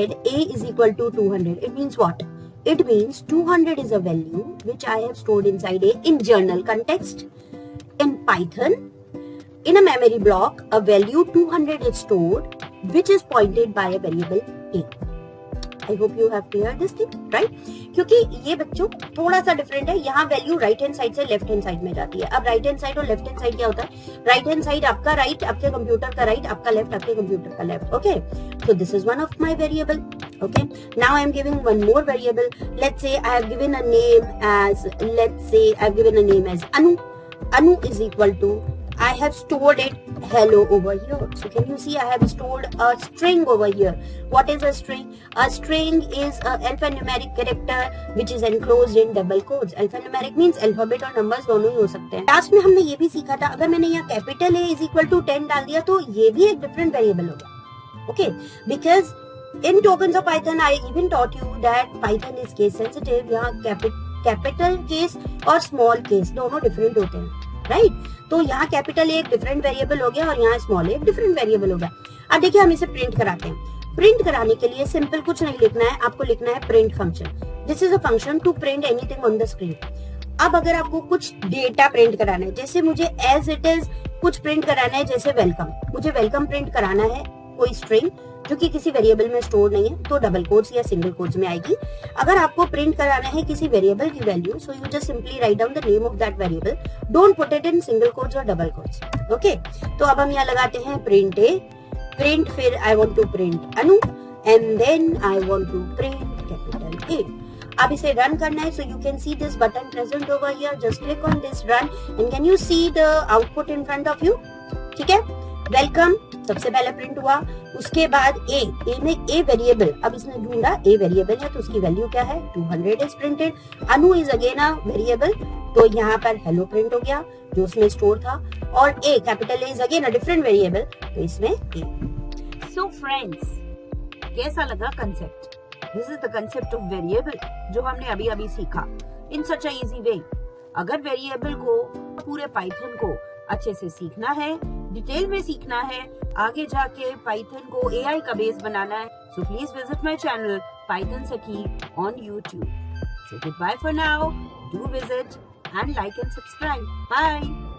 said a is equal to 200, it means what? It means 200 is a value which I have stored inside a in journal context. In Python, in a memory block, a value 200 is stored which is pointed by a variable a. I hope you have cleared this thing, right? क्योंकि ये बच्चों थोड़ा सा different है, यहाँ value right hand side से left hand side में जाती है. अब राइट हैंड साइड और लेफ्ट हैंड साइड क्या होता है? राइट हैंड साइड आपका राइट, आपके कंप्यूटर का राइट, आपका लेफ्ट, आपके कंप्यूटर का left. Okay, so this is one of my variable. Okay, now I am giving one more variable. Let's say I have given a name as, Anu. Anu is equal to, I have stored it hello over here. So can you see I have stored a string over here. What is a string? A string is a alphanumeric character which is enclosed in double quotes. Alphanumeric means alphabet और numbers दोनों ही हो सकते हैं. Last में हमने ये भी सीखा था, अगर मैंने यहाँ capital A is equal to 10 डाल दिया तो ये भी एक डिफरेंट वेरिएबल होगा. Okay, because in tokens of Python, I even taught you that Python is case sensitive. यहाँ कैपिटल केस और स्मॉल केस दोनों डिफरेंट होते हैं, राइट? तो यहाँ कैपिटल एक डिफरेंट वेरिएबल हो गया और यहाँ स्मॉल एक डिफरेंट वेरिएबल हो गया. अब देखिए हम इसे प्रिंट कराते हैं. प्रिंट कराने के लिए सिंपल कुछ नहीं लिखना है, आपको लिखना है print function. This is a function to print anything on the screen. अब अगर आपको कुछ डेटा प्रिंट कराना है, जैसे मुझे एज इट इज कुछ प्रिंट कराना है, जैसे वेलकम, मुझे वेलकम प्रिंट कराना है, कोई स्ट्रिंग जो कि किसी वेरिएबल में स्टोर नहीं है, तो डबल कोट्स या सिंगल कोट्स में आएगी. अगर आपको प्रिंट कराना है किसी वेरिएबल की value, so you just simply write down the name of that variable. Don't put it in single quotes और डबल कोट्स. ओके, तो अब हम यहाँ लगाते हैं प्रिंट ए, प्रिंट, फिर I want to print Anu, and then I want to print capital A. अब इसे रन करना है, so you can see this button present over here. Just click on this run and can you see the output in front of you. ठीक है, welcome सबसे पहले print हुआ, उसके बाद ए में ए वेरिएबल. अब इसने ढूंढा ए वेरिएबल है तो उसकी वैल्यू क्या है? 200 is printed. Anu is again a variable, तो यहाँ पर हेलो प्रिंट हो गया जो उसमें स्टोर था. और A capital A is again a different variable, तो इसमें ए. सो फ्रेंड्स, कैसा लगा concept? This is the concept of variable जो हमने अभी अभी सीखा इन सच अ इजी वे. अगर वेरिएबल को, पूरे पाइथन को अच्छे से सीखना है, डिटेल में सीखना है, आगे जाके पाइथन को एआई का बेस बनाना है, so please visit my channel Python Sakhi on YouTube. So goodbye for now. Do visit and like and subscribe. Bye.